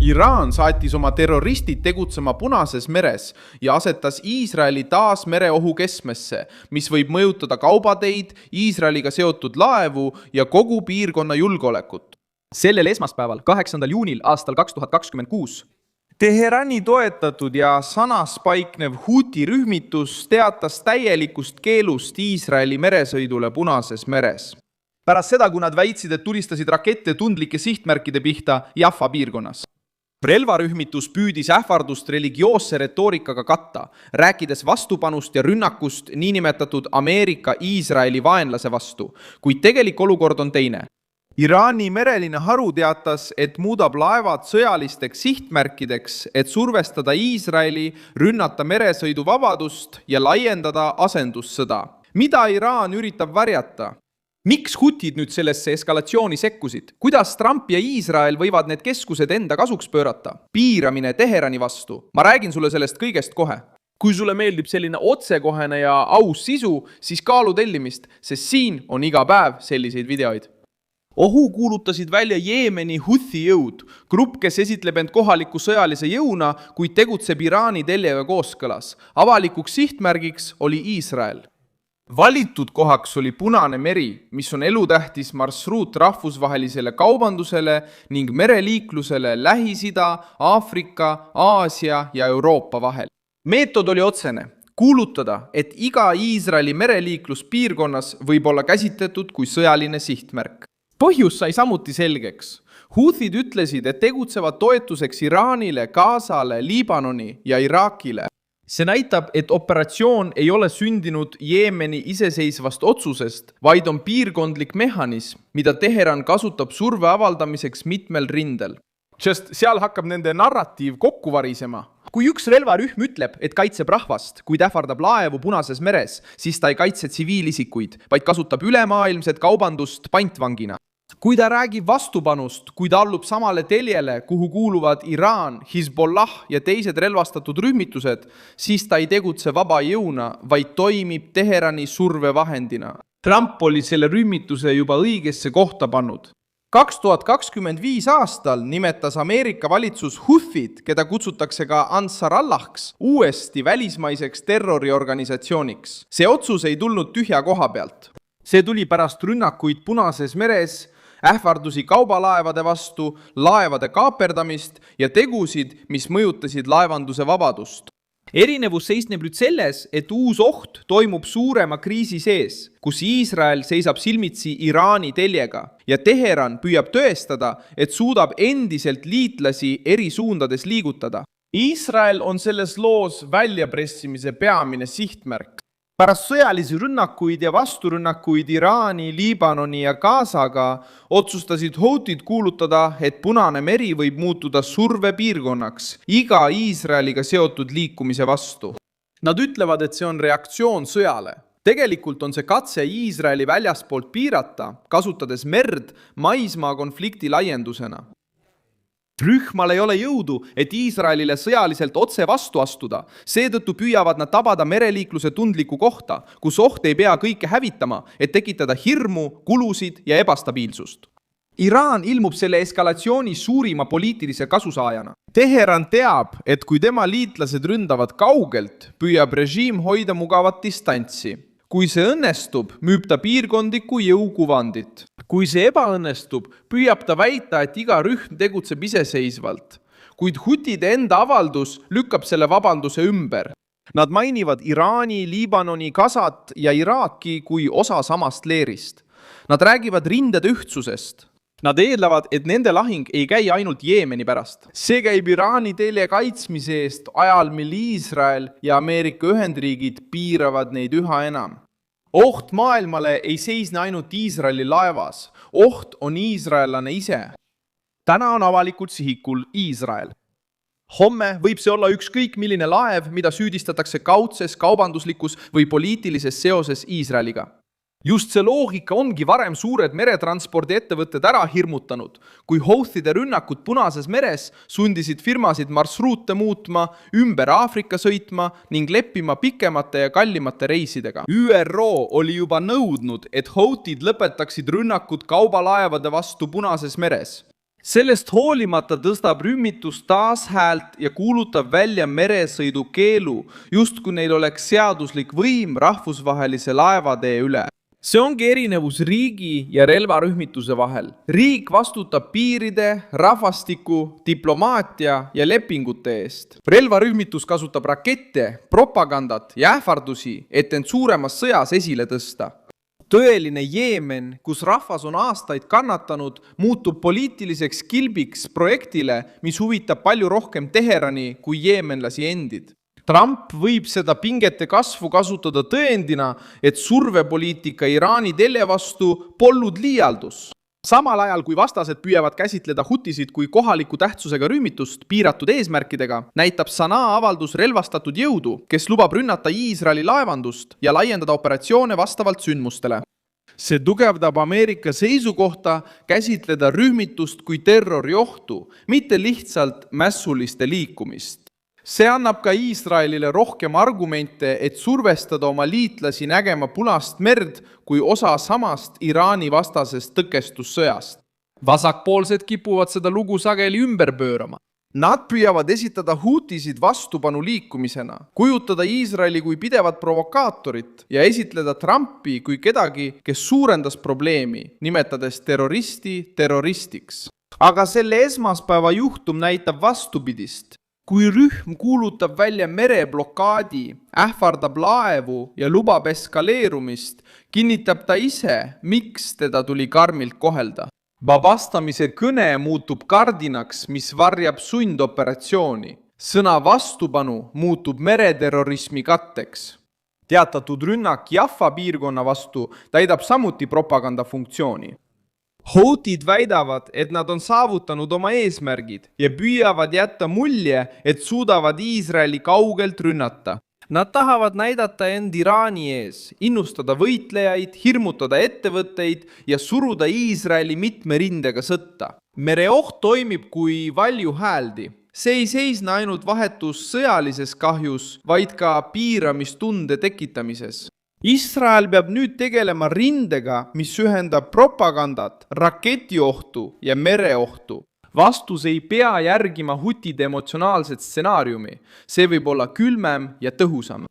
Iraan saatis oma terroristid tegutsema Punases meres ja asetas Iisraeli taas mereohu keskmesse, mis võib mõjutada kaubateid, Iisraeliga seotud laevu ja kogu piirkonna julgeolekut. Sellel esmaspäeval, 8. juunil aastal 2026, Teherani toetatud ja sanas paiknev Huti rühmitus teatas täielikust keelust Iisraeli meresõidule Punases meres. pärast seda, kui nad väitsid, et tulistasid rakette tundlike sihtmärkide pihta Jaffa piirkonnas. Relvarühmitus püüdis ähvardust religioosse retoorikaga katta, rääkides vastupanust ja rünnakust niinimetatud Ameerika-Iisraeli vaenlase vastu, kuid tegelik olukord on teine. Iraani mereline haru teatas, et muudab laevad sõjalisteks sihtmärkideks, et survestada Iisraeli, rünnata meresõiduvabadust ja laiendada asendussõda. Mida Iraan üritab varjata? Miks hutid nüüd sellesse eskalatsiooni sekkusid? Kuidas Trump ja Iisrael võivad need keskused enda kasuks pöörata? Piiramine Teherani vastu. Ma räägin sulle sellest kõigest kohe. Kui sulle meeldib selline otsekohene ja aus sisu, siis kaalu tellimist, sest siin on iga päev selliseid videoid. Ohu kuulutasid välja Jeemeni Huthi jõud, grupp, kes esitleb end kohaliku sõjalise jõuna, kuid tegutseb Iraani teljega kooskõlas. Avalikuks sihtmärgiks oli Iisrael. Valitud kohaks oli Punane meri, mis on elutähtis marsruut rahvusvahelisele kaubandusele ning mereliiklusele Lähis-Ida, Aafrika, Aasia ja Euroopa vahel. Meetod oli otsene. Kuulutada, et iga Iisraeli mereliiklus piirkonnas võib olla käsitletud kui sõjaline sihtmärk. Põhjus sai samuti selgeks. Huthid ütlesid, et tegutsevad toetuseks Iraanile, Gazale, Liibanoni ja Iraakile. See näitab, et operatsioon ei ole sündinud Jeemeni iseseisvast otsusest, vaid on piirkondlik mehhanism, mida Teheran kasutab surve avaldamiseks mitmel rindel. Sest seal hakkab nende narratiiv kokku varisema. Kui üks relvarühm ütleb, et kaitseb rahvast, kuid ähvardab laevu Punases meres, siis ta ei kaitse tsiviilisikuid, vaid kasutab ülemaailmset kaubandust pantvangina. Kui ta räägib vastupanust, kui ta allub samale teljele, kuhu kuuluvad Iraan, Hezbollah ja teised relvastatud rühmitused, siis ta ei tegutse vaba jõuna, vaid toimib Teherani survevahendina. Trump oli selle rühmituse juba õigesse kohta pannud. 2025 aastal nimetas Ameerika valitsus Huthid, keda kutsutakse ka Ansar Allahks, uuesti välismaiseks terroriorganisatsiooniks. See otsus ei tulnud tühja koha pealt. See tuli pärast rünnakuid Punases meres, ähvardusi kaubalaevade vastu, laevade kaaperdamist ja tegusid, mis mõjutasid laevanduse vabadust. Erinevus seisneb nüüd selles, et uus oht toimub suurema kriisi sees, kus Iisrael seisab silmitsi Iraani teljega ja Teheran püüab tõestada, et suudab endiselt liitlasi eri suundades liigutada. Iisrael on selles loos väljapressimise peamine sihtmärk. Pärast sõjalisi rünnakuid ja vasturünnakuid Iraani, Liibanoni ja Gazaga otsustasid Houthid kuulutada, et Punane meri võib muutuda survepiirkonnaks iga Iisraeliga seotud liikumise vastu. Nad ütlevad, et see on reaktsioon sõjale. Tegelikult on see katse Iisraeli väljaspoolt piirata, kasutades merd maismaa konflikti laiendusena. Rühmal ei ole jõudu, et Iisraelile sõjaliselt otse vastu astuda. Seetõttu püüavad nad tabada mereliikluse tundliku kohta, kus oht ei pea kõike hävitama, et tekitada hirmu, kulusid ja ebastabiilsust. Iraan ilmub selle eskalatsiooni suurima poliitilise kasusaajana. Teheran teab, et kui tema liitlased ründavad kaugelt, püüab režiim hoida mugavat distantsi. Kui see õnnestub, müüb ta piirkondliku jõukuvandit. Kui see ebaõnnestub, püüab ta väita, et iga rühm tegutseb iseseisvalt. Kuid hutide enda avaldus lükkab selle vabanduse ümber. Nad mainivad Iraani, Liibanoni, Gazat ja Iraaki kui osa samast leerist. Nad räägivad rindede ühtsusest. Nad eeldavad, et nende lahing ei käi ainult Jeemeni pärast. See käib Iraani telje kaitsmise eest ajal, mil Iisrael ja Ameerika Ühendriigid piiravad neid üha enam. Oht maailmale ei seisne ainult Iisraeli laevas. Oht on iisraellane ise. Täna on avalikult sihikul Iisrael. Homme võib see olla ükskõik milline laev, mida süüdistatakse kaudses, kaubanduslikus või poliitilises seoses Iisraeliga. Just see loogika ongi varem suured meretranspordi ettevõtted ära hirmutanud, kui Houthide rünnakud Punases meres sundisid firmasid marsruute muutma, ümber Aafrika sõitma ning leppima pikemate ja kallimate reisidega. ÜRO oli juba nõudnud, et Houthid lõpetaksid rünnakud kaubalaevade vastu Punases meres. sellest hoolimata tõstab rühmitus taas häält ja kuulutab välja meresõidukeelu, justkui neil oleks seaduslik võim rahvusvahelise laevatee üle. See ongi erinevus riigi ja relvarühmituse vahel. Riik vastutab piiride, rahvastiku, diplomaatia ja lepingute eest. Relvarühmitus kasutab rakette, propagandat ja ähvardusi, et end suuremas sõjas esile tõsta. Tõeline Jeemen, kus rahvas on aastaid kannatanud, muutub poliitiliseks kilbiks projektile, mis huvitab palju rohkem Teherani kui jeemenlasi endid. Trump võib seda pingete kasvu kasutada tõendina, et survepoliitika Iraani telje vastu polnud liialdus. Samal ajal, kui vastased püüavad käsitleda hutisid kui kohaliku tähtsusega rühmitust piiratud eesmärkidega, näitab Sanaa avaldus relvastatud jõudu, kes lubab rünnata Iisraeli laevandust ja laiendada operatsioone vastavalt sündmustele. See tugevdab Ameerika seisukohta käsitleda rühmitust kui terroriohtu, mitte lihtsalt mässuliste liikumist. See annab ka Iisraelile rohkem argumente, et survestada oma liitlasi nägema Punast merd kui osa samast Iraani vastasest tõkestussõjast. Vasakpoolsed kipuvad seda lugu sageli ümber pöörama. Nad püüavad esitada hutisid vastupanu liikumisena, kujutada Iisraeli kui pidevat provokaatorit ja esitleda Trumpi kui kedagi, kes suurendas probleemi, nimetades terroristi terroristiks. Aga selle esmaspäeva juhtum näitab vastupidist. Kui rühm kuulutab välja mereblokaadi, ähvardab laevu ja lubab eskaleerumist, kinnitab ta ise, miks teda tuli karmilt kohelda. Vabastamise kõne muutub kardinaks, mis varjab sundoperatsiooni. Sõna vastupanu muutub mereterrorismi katteks. Teatatud rünnak Jaffa piirkonna vastu täidab samuti propagandafunktsiooni. Houtid väidavad, et nad on saavutanud oma eesmärgid ja püüavad jätta mulje, et suudavad Iisraeli kaugelt rünnata. Nad tahavad näidata end Iraani ees, innustada võitlejaid, hirmutada ettevõtteid ja suruda Iisraeli mitme rindega sõtta. Mereoht toimib kui valjuhääldi. See ei seisne ainult vahetus sõjalises kahjus, vaid ka piiramistunde tekitamises. Iisrael peab nüüd tegelema rindega, mis ühendab propagandat, raketiohtu ja mereohtu. Vastus ei pea järgima hutide emotsionaalset stsenaariumi. See võib olla külmem ja tõhusam.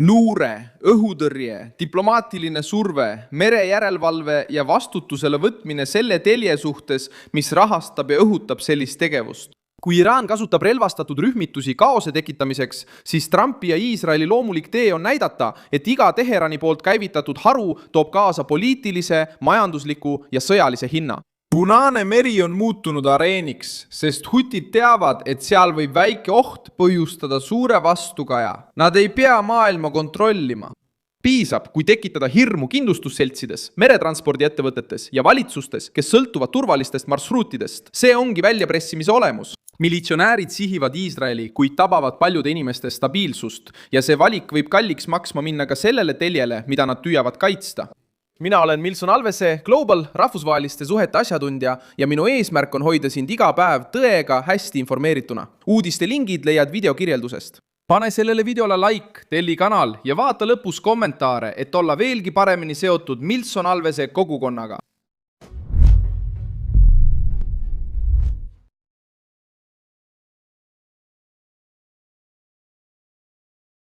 Luure, õhutõrje, diplomaatiline surve, merejärelevalve ja vastutusele võtmine selle telje suhtes, mis rahastab ja õhutab sellist tegevust. Kui Iraan kasutab relvastatud rühmitusi kaose tekitamiseks, siis Trumpi ja Iisraeli loomulik tee on näidata, et iga Teherani poolt käivitatud haru toob kaasa poliitilise, majandusliku ja sõjalise hinna. Punane meri on muutunud areeniks, sest hutid teavad, et seal võib väike oht põhjustada suure vastukaja. Nad ei pea maailma kontrollima. Piisab, kui tekitada hirmu kindlustusseltsides, meretranspordiettevõtetes ja valitsustes, kes sõltuvad turvalistest marsruutidest. See ongi väljapressimise olemus. Militsionäärid sihivad Iisraeli, kuid tabavad paljude inimeste stabiilsust ja see valik võib kalliks maksma minna ka sellele teljele, mida nad püüavad kaitsta. Mina olen Milson Alvese, Global rahvusvaheliste suhete asjatundja ja minu eesmärk on hoida sind iga päev tõega hästi informeerituna. Uudiste lingid leiad videokirjeldusest. Pane sellele videole like, telli kanal ja vaata lõpus kommentaare, et olla veelgi paremini seotud Milson Alvese kogukonnaga.